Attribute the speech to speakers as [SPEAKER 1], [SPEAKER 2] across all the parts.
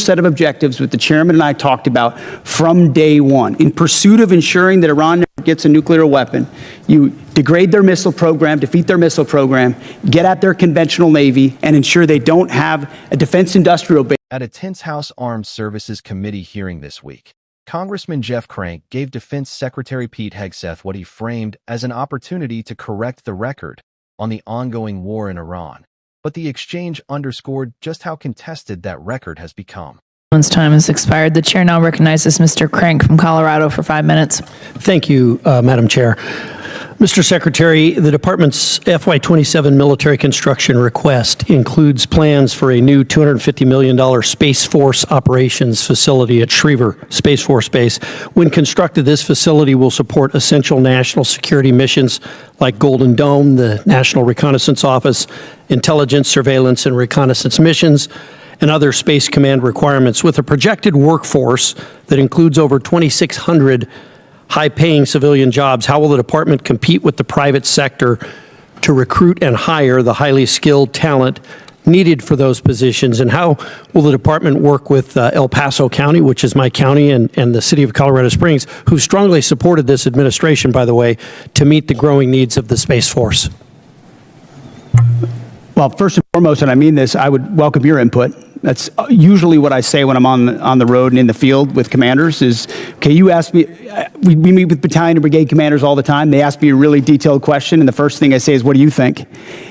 [SPEAKER 1] set of objectives that the chairman and I talked about from day one. In pursuit of ensuring that Iran never gets a nuclear weapon, you degrade their missile program, defeat their missile program, get at their conventional navy, and ensure they don't have a defense industrial base.
[SPEAKER 2] At a tense House Armed Services Committee hearing this week, Congressman Jeff Crank gave Defense Secretary Pete Hegseth what he framed as an opportunity to correct the record on the ongoing war in Iran. But the exchange underscored just how contested that record has become.
[SPEAKER 3] One's time has expired. The chair now recognizes Mr. Crank from Colorado for 5 minutes.
[SPEAKER 4] Thank you, Madam Chair. Mr. Secretary, the Department's FY27 military construction request includes plans for a new $250 million Space Force operations facility at Schriever Space Force Base. When constructed, this facility will support essential national security missions like Golden Dome, the National Reconnaissance Office, intelligence, surveillance, and reconnaissance missions, and other Space Command requirements. With a projected workforce that includes over 2,600 high-paying civilian jobs, how will the department compete with the private sector to recruit and hire the highly skilled talent needed for those positions? And how will the department work with El Paso County, which is my county, and the city of Colorado Springs, who strongly supported this administration, by the way, to meet the growing needs of the Space Force?
[SPEAKER 1] Well, first and foremost, and I mean this, I would welcome your input. That's usually what I say when I'm on the road and in the field with commanders is, okay, you ask me, we meet with battalion and brigade commanders all the time. They ask me a really detailed question, and the first thing I say is, what do you think?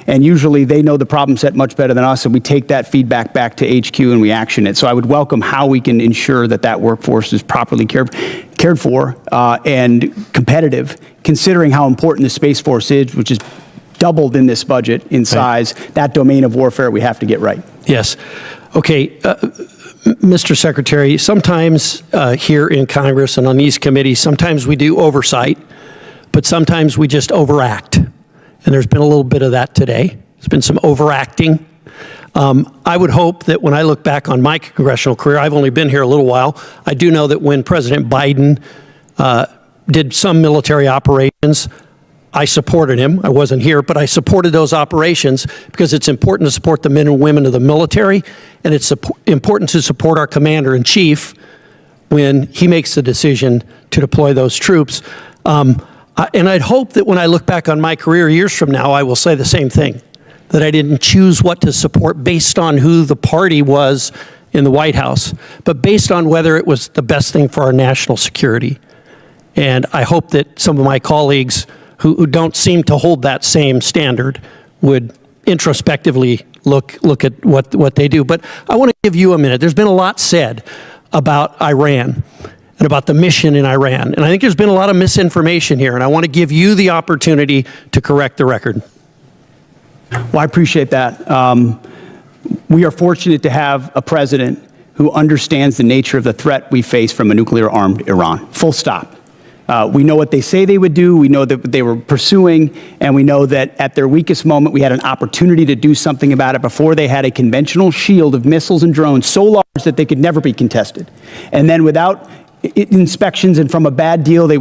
[SPEAKER 1] And usually they know the problem set much better than us, and we take that feedback back to HQ and we action it. So I would welcome how we can ensure that that workforce is properly cared for and competitive, considering how important the Space Force is, which is doubled in this budget in size. Right. That domain of warfare we have to get right.
[SPEAKER 4] Yes. Okay, Mr. Secretary, sometimes here in Congress and on these committees, sometimes we do oversight, but sometimes we just overact. And there's been a little bit of that today. There's been some overacting. I would hope that when I look back on my congressional career, I've only been here a little while, I do know that when President Biden did some military operations, I supported him. I wasn't here, but I supported those operations because it's important to support the men and women of the military, and it's important to support our commander-in-chief when he makes the decision to deploy those troops. And I'd hope that when I look back on my career years from now, I will say the same thing, that I didn't choose what to support based on who the party was in the White House, but based on whether it was the best thing for our national security. And I hope that some of my colleagues who don't seem to hold that same standard would introspectively look at what they do. But I want to give you a minute. There's been a lot said about Iran and about the mission in Iran. And I think there's been a lot of misinformation here, and I want to give you the opportunity to correct the record.
[SPEAKER 1] Well, I appreciate that. We are fortunate to have a president who understands the nature of the threat we face from a nuclear-armed Iran. Full stop. We know what they say they would do, we know that they were pursuing, and we know that at their weakest moment we had an opportunity to do something about it before they had a conventional shield of missiles and drones so large that they could never be contested. And then without inspections and from a bad deal, they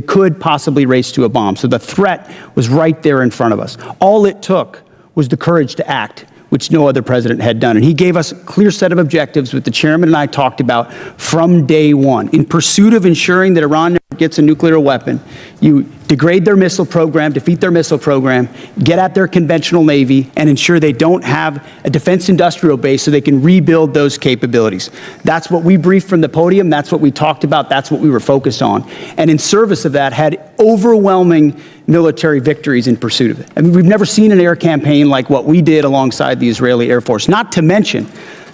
[SPEAKER 1] could possibly race to a bomb. So the threat was right there in front of us. All it took was the courage to act, which no other president had done. And he gave us a clear set of objectives that the chairman and I talked about from day one. In pursuit of ensuring that Iran never gets a nuclear weapon, you degrade their missile program, defeat their missile program, get at their conventional navy, and ensure they don't have a defense industrial base so they can rebuild those capabilities. That's what we briefed from the podium. That's what we talked about. That's what we were focused on. And in service of that, had overwhelming military victories in pursuit of it. I mean, we've never seen an air campaign like what we did alongside the Israeli Air Force, not to mention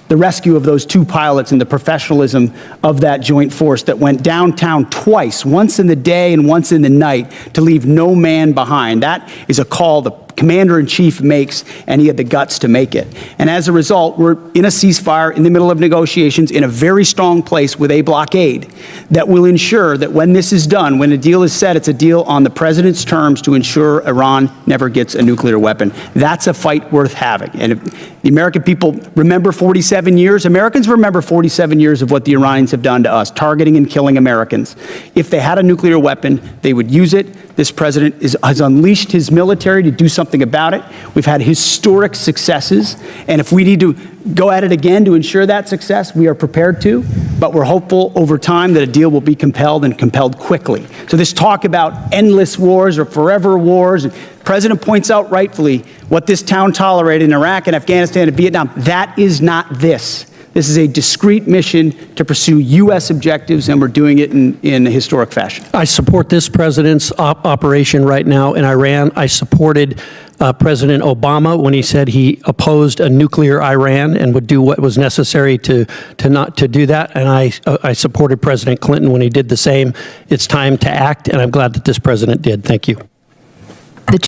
[SPEAKER 1] the rescue of those two pilots and the professionalism of that joint force that went downtown twice, once in the day and once in the night, to leave no man behind. That is a call the commander-in-chief makes, and he had the guts to make it. And as a result, we're in a ceasefire, in the middle of negotiations, in a very strong place with a blockade that will ensure that when this is done, when a deal is set, it's a deal on the president's terms to ensure Iran never gets a nuclear weapon. That's a fight worth having. And if the American people remember 47 years, Americans remember 47 years of what the Iranians have done to us, targeting and killing Americans. If they had a nuclear weapon, they would use it, This president has unleashed his military to do something about it. We've had historic successes, and if we need to go at it again to ensure that success, we are prepared to, but we're hopeful over time that a deal will be compelled and compelled quickly. So this talk about endless wars or forever wars, and the president points out rightfully what this town tolerated in Iraq and Afghanistan and Vietnam. That is not this. This is a discrete mission to pursue U.S. objectives, and we're doing it in a historic fashion.
[SPEAKER 4] I support this president's operation right now in Iran. I supported President Obama when he said he opposed a nuclear Iran and would do what was necessary to do that. And I supported President Clinton when he did the same. It's time to act, and I'm glad that this president did. Thank you.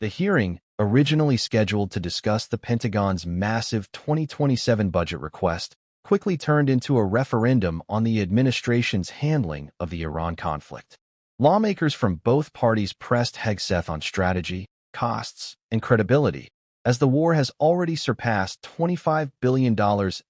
[SPEAKER 2] The hearing, originally scheduled to discuss the Pentagon's massive 2027 budget request, quickly turned into a referendum on the administration's handling of the Iran conflict. Lawmakers from both parties pressed Hegseth on strategy, costs, and credibility, as the war has already surpassed $25 billion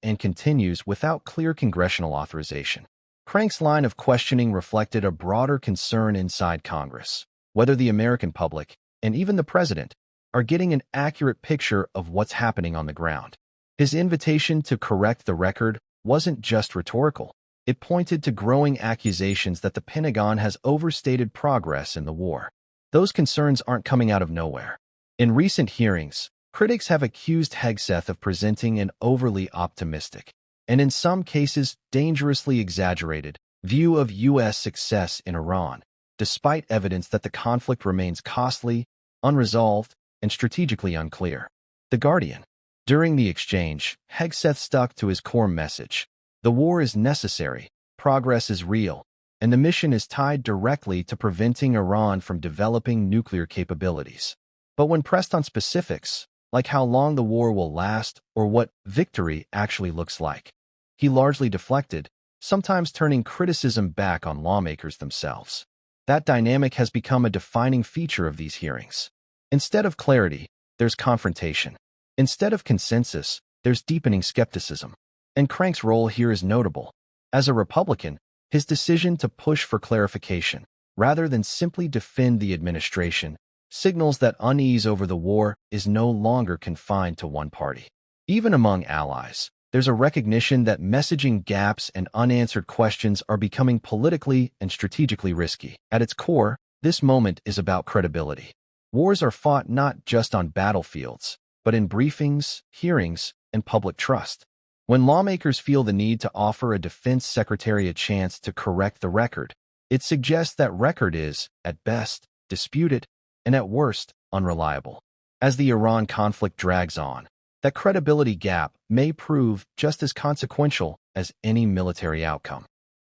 [SPEAKER 2] and continues without clear congressional authorization. Crank's line of questioning reflected a broader concern inside Congress, whether the American public, and even the president, are getting an accurate picture of what's happening on the ground. His invitation to correct the record wasn't just rhetorical. It pointed to growing accusations that the Pentagon has overstated progress in the war. Those concerns aren't coming out of nowhere. In recent hearings, critics have accused Hegseth of presenting an overly optimistic, and in some cases dangerously exaggerated, view of U.S. success in Iran, despite evidence that the conflict remains costly, unresolved, and strategically unclear. The Guardian. During the exchange, Hegseth stuck to his core message. The war is necessary, progress is real, and the mission is tied directly to preventing Iran from developing nuclear capabilities. But when pressed on specifics, like how long the war will last or what victory actually looks like, he largely deflected, sometimes turning criticism back on lawmakers themselves. That dynamic has become a defining feature of these hearings. Instead of clarity, there's confrontation. Instead of consensus, there's deepening skepticism. And Crank's role here is notable. As a Republican, his decision to push for clarification, rather than simply defend the administration, signals that unease over the war is no longer confined to one party. Even among allies, there's a recognition that messaging gaps and unanswered questions are becoming politically and strategically risky. At its core, this moment is about credibility. Wars are fought not just on battlefields, but in briefings, hearings, and public trust. When lawmakers feel the need to offer a defense secretary a chance to correct the record, it suggests that record is, at best, disputed, and at worst, unreliable. As the Iran conflict drags on, that credibility gap may prove just as consequential as any military outcome.